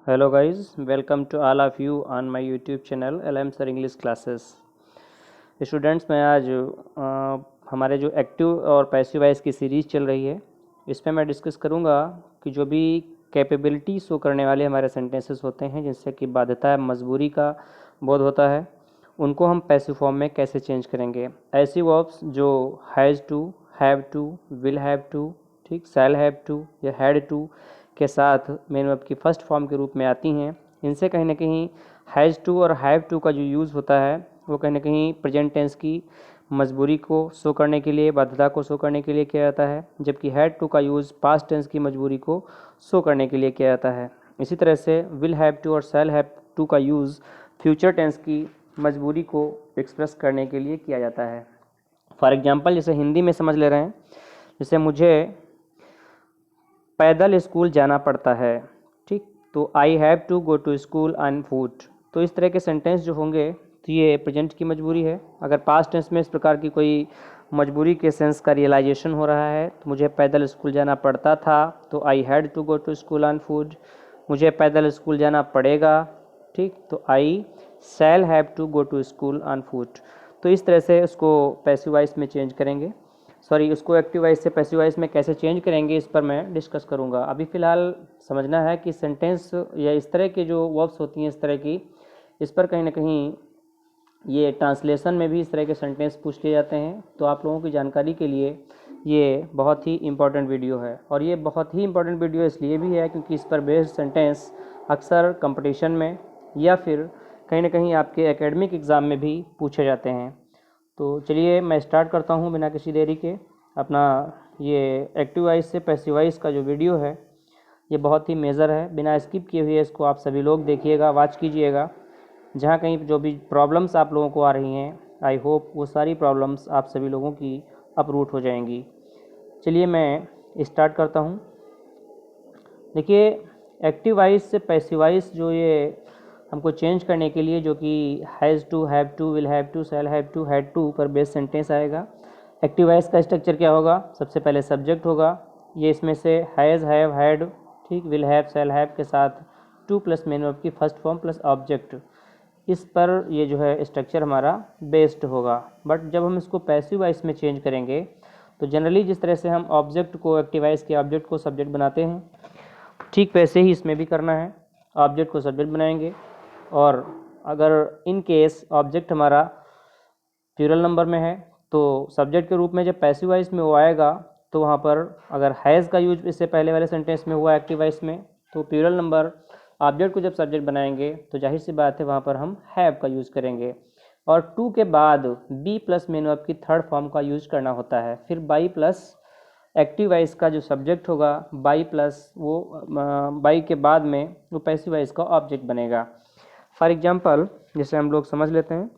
Hello guys, welcome to all of you on my YouTube channel LM Sir English Classes। Students, मैं आज हमारे जो active और passive voice की series चल रही है, इसमें मैं डिस्कस करूँगा कि जो भी कैपेबिलिटी शो करने वाले हमारे सेंटेंसेस होते हैं जिनसे कि बाध्यता मजबूरी का बोध होता है, उनको हम पैसिव फॉर्म में कैसे चेंज करेंगे। ऐसी वर्ब्स जो has to, have to, will have to, ठीक, शैल हैव टू या हैड टू के साथ मेन वर्ब की फर्स्ट फॉर्म के रूप में आती हैं, इनसे कहीं ना कहीं हैज़ टू और हैव टू का जो यूज़ होता है वो कहीं ना कहीं प्रेजेंट टेंस की मजबूरी को शो करने के लिए, बाध्यता को शो करने के लिए किया जाता है, जबकि हैड टू का यूज़ पास्ट टेंस की मजबूरी को शो करने के लिए किया जाता है। इसी तरह से विल हैव टू और शैल हैव टू का यूज़ फ्यूचर टेंस की मजबूरी को एक्सप्रेस करने के लिए किया जाता है। फॉर एग्जाम्पल, जैसे हिंदी में समझ ले रहे हैं, जैसे मुझे पैदल स्कूल जाना पड़ता है, ठीक, तो I have to go to school on foot. तो इस तरह के सेंटेंस जो होंगे तो ये प्रेजेंट की मजबूरी है। अगर पास्ट टेंस में इस प्रकार की कोई मजबूरी के सेंस का रियलाइजेशन हो रहा है तो मुझे पैदल स्कूल जाना पड़ता था, तो I had to go to school on foot. मुझे पैदल स्कूल जाना पड़ेगा, ठीक, तो I shall have to go to school on foot. तो इस तरह से उसको पैसिव वॉइस में चेंज करेंगे, उसको एक्टिव वॉइस से पैसिव वॉइस में कैसे चेंज करेंगे, इस पर मैं डिस्कस करूंगा। अभी फ़िलहाल समझना है कि सेंटेंस या इस तरह के जो वर्ब्स होती हैं इस तरह की, इस पर कहीं ना कहीं ये ट्रांसलेशन में भी इस तरह के सेंटेंस पूछ लिए जाते हैं। तो आप लोगों की जानकारी के लिए ये बहुत ही इम्पॉर्टेंट वीडियो है, और ये बहुत ही इम्पॉर्टेंट वीडियो इसलिए भी है क्योंकि इस पर बेस्ड सेंटेंस अक्सर कंपटीशन में या फिर कहीं ना कहीं आपके एकेडमिक एग्ज़ाम में भी पूछे जाते हैं। तो चलिए मैं स्टार्ट करता हूँ बिना किसी देरी के अपना ये एक्टिव वॉइस से पैसिव वॉइस का जो वीडियो है, ये बहुत ही मेजर है, बिना स्किप किए हुए इसको आप सभी लोग देखिएगा, वॉच कीजिएगा। जहाँ कहीं जो भी प्रॉब्लम्स आप लोगों को आ रही हैं, आई होप वो सारी प्रॉब्लम्स आप सभी लोगों की अप्रूट हो जाएंगी। चलिए मैं स्टार्ट करता हूँ। देखिए, एक्टिव वॉइस से पैसिव वॉइस जो ये हमको चेंज करने के लिए, जो कि has to, have to, will have to, shall have to, had to पर बेस्ड सेंटेंस आएगा। एक्टिव वॉइस का स्ट्रक्चर क्या होगा? सबसे पहले सब्जेक्ट होगा, ये इसमें से हैज़, हैव, हैड, ठीक, विल हैव, शैल हैव के साथ टू प्लस मेन वर्ब की फर्स्ट फॉर्म प्लस ऑब्जेक्ट, इस पर ये जो है स्ट्रक्चर हमारा बेस्ड होगा। बट जब हम इसको पैसिव वॉइस में चेंज करेंगे तो जनरली जिस तरह से हम ऑब्जेक्ट को, एक्टिव वॉइस के ऑब्जेक्ट को सब्जेक्ट बनाते हैं, ठीक वैसे ही इसमें भी करना है। ऑब्जेक्ट को सब्जेक्ट बनाएंगे, और अगर इन केस ऑब्जेक्ट हमारा प्लूरल नंबर में है तो सब्जेक्ट के रूप में जब पैसिव वॉइस में वो आएगा तो वहाँ पर अगर हैज़ का यूज इससे पहले वाले सेंटेंस में हुआ एक्टिव वॉइस में, तो प्लूरल नंबर ऑब्जेक्ट को जब सब्जेक्ट बनाएंगे तो जाहिर सी बात है वहाँ पर हम हैव का यूज़ करेंगे। और टू के बाद बी प्लस मेन वर्ब की थर्ड फॉर्म का यूज करना होता है। फिर बाई प्लस एक्टिव वॉइस का जो सब्जेक्ट होगा, बाई प्लस वो बाई के बाद में वो पैसिव वॉइस का ऑब्जेक्ट बनेगा। फॉर एग्जाम्पल, जैसे हम लोग समझ लेते हैं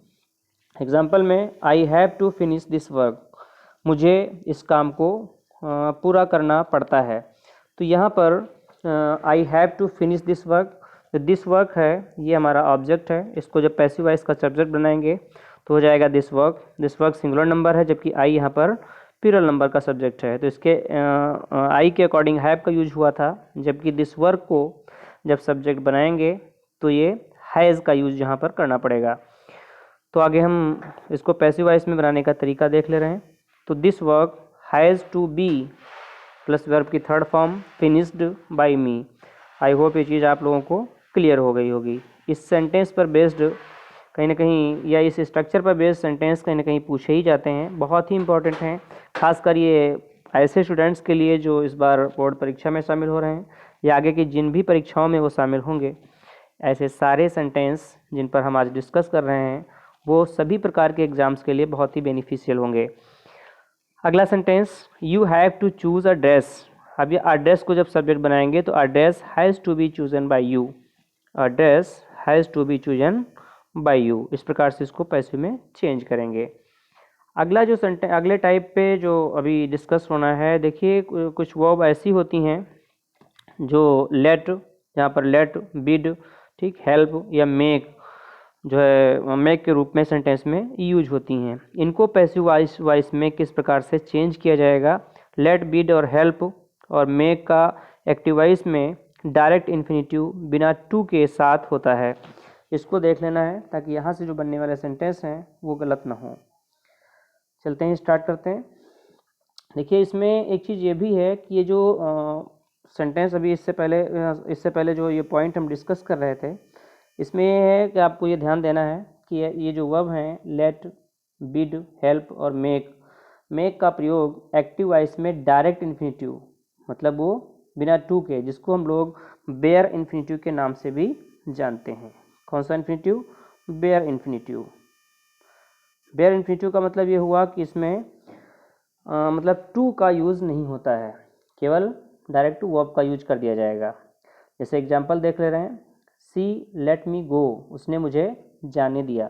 एग्जाम्पल में, I have to finish this work, मुझे इस काम को पूरा करना पड़ता है। तो यहाँ पर I have to finish this work, this work है ये हमारा ऑब्जेक्ट है, इसको जब पैसिव वॉइस का सब्जेक्ट बनाएंगे तो हो जाएगा this work. This work singular number है, जबकि आई यहाँ पर प्लूरल नंबर का सब्जेक्ट है, तो इसके आई के अकॉर्डिंग हैव का यूज हुआ था, जबकि दिस वर्क को जब सब्जेक्ट बनाएंगे तो ये हैज़ का यूज यहाँ पर करना पड़ेगा। तो आगे हम इसको पैसिव वॉइस में बनाने का तरीका देख ले रहे हैं। तो this work has to be plus verb की third form finished by me. I hope ये चीज़ आप लोगों को क्लियर हो गई होगी। इस सेंटेंस पर बेस्ड कहीं ना कहीं, या इस स्ट्रक्चर पर बेस्ड सेंटेंस कहीं ना कहीं पूछे ही जाते हैं, बहुत ही इंपॉर्टेंट हैं, खासकर ये ऐसे स्टूडेंट्स के लिए जो इस बार बोर्ड परीक्षा में शामिल हो रहे हैं या आगे की जिन भी परीक्षाओं में वो शामिल होंगे। ऐसे सारे सेंटेंस जिन पर हम आज डिस्कस कर रहे हैं वो सभी प्रकार के एग्जाम्स के लिए बहुत ही बेनिफिशियल होंगे। अगला sentence, you have to choose a dress. अब ये ड्रेस को जब सब्जेक्ट बनाएंगे तो dress has to be chosen by you, dress has to be chosen by you, इस प्रकार से इसको पैसिव में चेंज करेंगे। अगला जो सेंटेंस, अगले टाइप पे जो अभी डिस्कस होना है, देखिए कुछ वर्ब ऐसी होती हैं जो लेट, यहाँ पर लेट, बिड, ठीक, हेल्प या मेक जो है मेक के रूप में सेंटेंस में यूज होती हैं। इनको पैसिव वॉइस में किस प्रकार से चेंज किया जाएगा, लेट, बिड और हेल्प और मेक का एक्टिव वॉइस में डायरेक्ट इन्फिनिटिव बिना टू के साथ होता है। इसको देख लेना है ताकि यहाँ से जो बनने वाले सेंटेंस हैं वो गलत ना हो। चलते हैं, स्टार्ट करते हैं। देखिए इसमें एक चीज़ ये भी है कि ये जो सेंटेंस अभी इससे पहले जो ये पॉइंट हम डिस्कस कर रहे थे, इसमें ये है कि आपको ये ध्यान देना है कि ये जो वर्ब हैं लेट, बिड, हेल्प और मेक का प्रयोग एक्टिव वॉइस में डायरेक्ट इन्फिनिटिव, मतलब वो बिना टू के, जिसको हम लोग बेयर इन्फिनिटिव के नाम से भी जानते हैं। कौन सा infinitive? Bare infinitive. Bare infinitive का मतलब ये हुआ कि इसमें मतलब टू का यूज़ नहीं होता है, केवल डायरेक्ट वर्ब का यूज कर दिया जाएगा। जैसे एग्जांपल देख ले रहे हैं, सी लेट मी गो, उसने मुझे जाने दिया।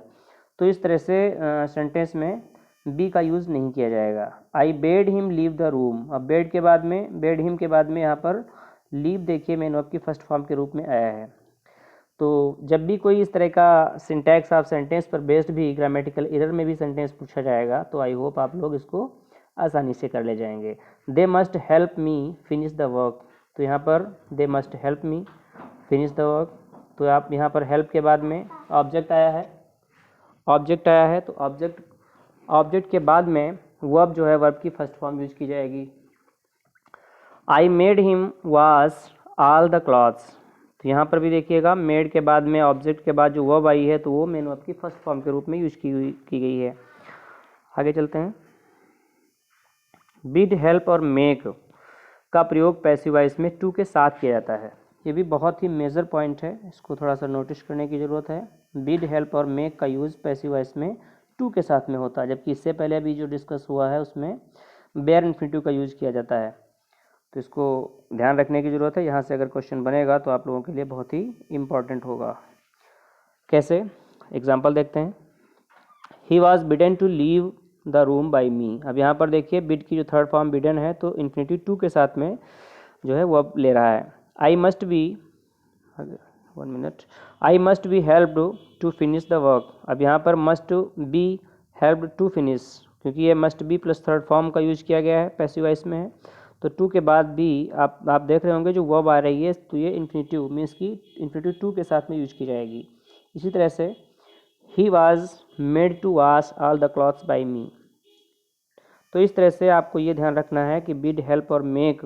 तो इस तरह से सेंटेंस में बी का यूज़ नहीं किया जाएगा। I bade him leave the room, अब बेड हिम के बाद में यहाँ पर लीव देखिए मेन वर्ब की फर्स्ट फॉर्म के रूप में आया है। तो जब भी कोई इस तरह का सिंटैक्स आप सेंटेंस पर बेस्ड भी ग्रामेटिकल एरर में भी सेंटेंस पूछा जाएगा तो आई होप आप लोग इसको आसानी से कर ले जाएंगे। They must help me finish the work, तो यहाँ पर they must help me finish the work, तो आप यहाँ पर हेल्प के बाद में ऑब्जेक्ट आया है तो ऑब्जेक्ट के बाद में वर्ब जो है वर्ब की फर्स्ट फॉर्म यूज की जाएगी। I made him wash all the clothes, तो यहाँ पर भी देखिएगा मेड के बाद में ऑब्जेक्ट के बाद जो वर्ब आई है तो वो मेन वर्ब की फर्स्ट फॉर्म के रूप में यूज की गई है। आगे चलते हैं। बिड, हेल्प और मेक का प्रयोग पैसिव वॉइस में टू के साथ किया जाता है। ये भी बहुत ही मेजर पॉइंट है, इसको थोड़ा सा नोटिस करने की ज़रूरत है। बिड, हेल्प और मेक का यूज़ पैसिव वॉइस में टू के साथ में होता है, जबकि इससे पहले अभी जो डिस्कस हुआ है उसमें बेयर इन्फिनिटिव का यूज़ किया जाता है। तो इसको ध्यान रखने की ज़रूरत है, यहाँ से अगर क्वेश्चन बनेगा तो आप लोगों के लिए बहुत ही इम्पॉर्टेंट होगा। कैसे? एग्जाम्पल देखते हैं। He was bidden to leave the room by me, अब यहाँ पर देखिए बिड की जो थर्ड फॉर्म बिडन है तो इन्फिनिटिव टू के साथ में जो है वो अब ले रहा है। I must be helped to finish the work, अब यहाँ पर must be helped to finish, क्योंकि ये must be plus third form का यूज किया गया है, पैसिव वॉइस में है, तो टू के बाद भी आप देख रहे होंगे जो वर्ब आ रही है तो ये इन्फिनिटिव मीन्स की इन्फिनिटिव टू के साथ में यूज की जाएगी। इसी तरह से he was made to wash all the clothes by me, तो इस तरह से आपको ये ध्यान रखना है कि बिड, हेल्प और मेक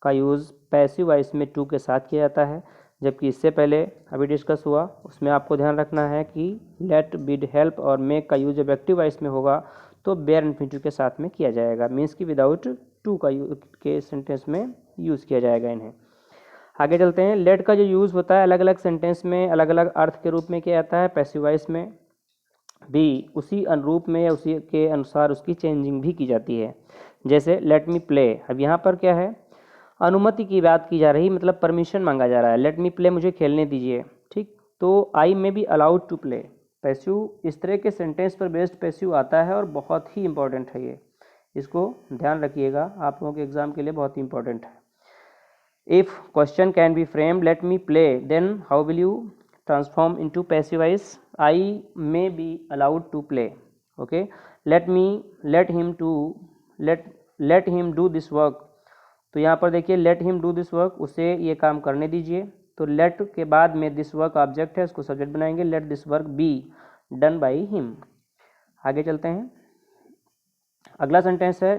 का यूज़ पैसिव वॉइस में टू के साथ किया जाता है, जबकि इससे पहले अभी डिस्कस हुआ उसमें आपको ध्यान रखना है कि लेट, बिड, हेल्प और मेक का यूज जब एक्टिव वॉइस में होगा तो बेयर इन्फिनिटिव के साथ में किया जाएगा, मीन्स कि विदाउट टू का के सेंटेंस में यूज़ किया जाएगा इन्हें। आगे चलते हैं। लेट का जो यूज़ होता है अलग अलग सेंटेंस में अलग अलग अर्थ के रूप में किया जाता है, पैसिव वॉइस में भी उसी अनुरूप में या उसी के अनुसार उसकी चेंजिंग भी की जाती है। जैसे लेट मी प्ले, अब यहाँ पर क्या है, अनुमति की बात की जा रही, मतलब परमिशन मांगा जा रहा है, लेट मी प्ले, मुझे खेलने दीजिए, ठीक। तो I may be allowed to play, passive इस तरह के सेंटेंस पर बेस्ड पैसिव आता है और बहुत ही इंपॉर्टेंट है ये, इसको ध्यान रखिएगा, आप लोगों के एग्जाम के लिए बहुत ही इंपॉर्टेंट है। If question can be framed let me play, then how will you transform into passive voice? I may be allowed to play, okay. Let him do this work, तो यहाँ पर देखिए let him do this work, उसे ये काम करने दीजिए, तो लेट के बाद में दिस वर्क ऑब्जेक्ट है, उसको सब्जेक्ट बनाएंगे, let this work be done by him. आगे चलते हैं। अगला सेंटेंस है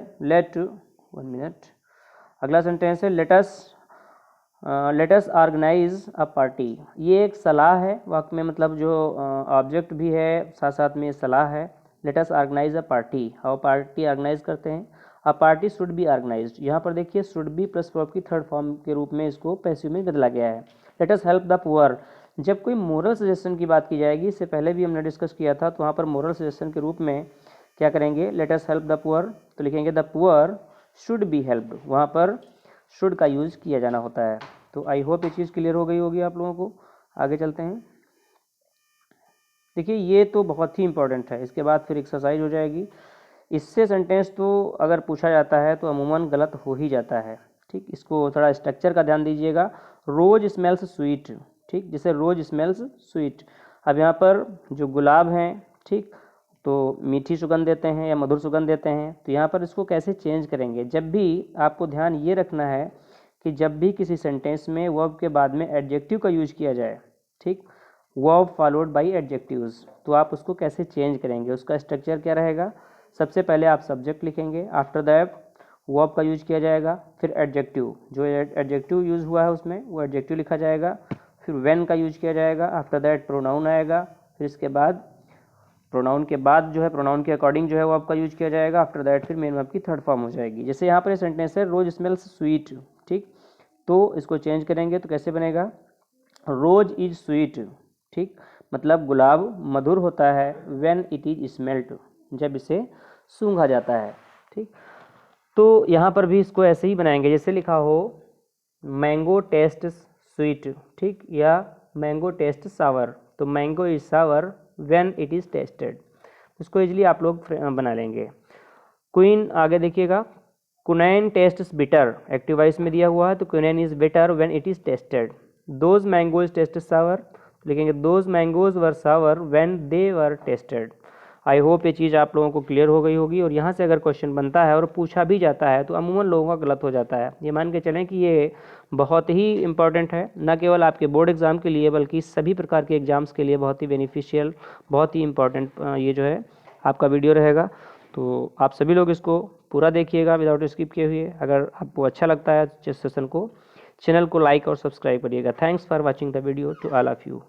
अगला सेंटेंस है let us organise a party, ये एक सलाह है वाक्य में, मतलब जो ऑब्जेक्ट भी है साथ साथ में सलाह है। Let us organise a party, how party organise करते हैं, a party should be organised, यहाँ पर देखिए शुड बी प्लस वर्ब की थर्ड फॉर्म के रूप में इसको पैसिव में बदला गया है। Let us help the poor, जब कोई मोरल सजेशन की बात की जाएगी, इससे पहले भी हमने डिस्कस किया था, तो वहाँ पर मोरल सजेशन के रूप में क्या करेंगे, late us help the poor, तो लिखेंगे the poor should be helped, वहाँ पर शुड का यूज किया जाना होता है। तो आई होप ये चीज़ क्लियर हो गई होगी आप लोगों को। आगे चलते हैं। देखिए ये तो बहुत ही इंपॉर्टेंट है, इसके बाद फिर एक्सरसाइज हो जाएगी। इससे सेंटेंस तो अगर पूछा जाता है तो अमूमन गलत हो ही जाता है, ठीक। इसको थोड़ा स्ट्रक्चर का ध्यान दीजिएगा। रोज स्मेल्स स्वीट, ठीक, जैसे रोज स्मेल्स स्वीट, अब यहाँ पर जो गुलाब हैं, ठीक, तो मीठी सुगंध देते हैं या मधुर सुगंध देते हैं, तो यहाँ पर इसको कैसे चेंज करेंगे, जब भी आपको ध्यान ये रखना है कि जब भी किसी सेंटेंस में वर्ब के बाद में एडजेक्टिव का यूज किया जाए, ठीक, वर्ब फॉलोड बाय एडजेक्टिव्स, तो आप उसको कैसे चेंज करेंगे, उसका स्ट्रक्चर क्या रहेगा। सबसे पहले आप सब्जेक्ट लिखेंगे, आफ्टर दैट वर्ब का यूज किया जाएगा, फिर एडजेक्टिव, जो एडजेक्टिव यूज हुआ है उसमें वो एडजेक्टिव लिखा जाएगा, फिर व्हेन का यूज किया जाएगा, आफ्टर दैट प्रोनाउन आएगा, फिर इसके बाद प्रोनाउन के बाद जो है प्रोनाउन के अकॉर्डिंग जो है वो आपका यूज किया जाएगा, आफ्टर दैट फिर मेन वर्ब की थर्ड फॉर्म हो जाएगी। जैसे यहाँ पर सेंटेंस है रोज स्मेल्स स्वीट, ठीक, तो इसको चेंज करेंगे तो कैसे बनेगा, रोज इज स्वीट, ठीक, मतलब गुलाब मधुर होता है, व्हेन इट इज स्मेल्ट, जब इसे सूंघा जाता है, ठीक। तो यहाँ पर भी इसको ऐसे ही बनाएंगे जैसे लिखा हो मैंगो टेस्ट स्वीट, ठीक, या मैंगो टेस्ट सावर, तो mango is sour when it is tasted, इसको इजली आप लोग बना लेंगे। क्वीन आगे देखिएगा, कुनैन टेस्ट्स बिटर, एक्टिव वॉइस में दिया हुआ है तो कुनैन is bitter when it is tasted. Those mangoes taste sour, लिखेंगे those mangoes were sour when they were tasted. I hope ये चीज़ आप लोगों को क्लियर हो गई होगी। और यहाँ से अगर क्वेश्चन बनता है और पूछा भी जाता है तो अमूमन लोगों का गलत हो जाता है। ये मान के चलें कि ये बहुत ही इंपॉर्टेंट है, न केवल आपके बोर्ड एग्ज़ाम के लिए बल्कि सभी प्रकार के एग्ज़ाम्स के लिए बहुत ही बेनिफिशियल, बहुत ही इंपॉर्टेंट ये जो है आपका वीडियो रहेगा। तो आप सभी लोग इसको पूरा देखिएगा विदाउट स्किप किए हुए। अगर आपको अच्छा लगता है इस सेशन को, चैनल को लाइक और सब्सक्राइब करिएगा। Thanks for watching the video to all of you.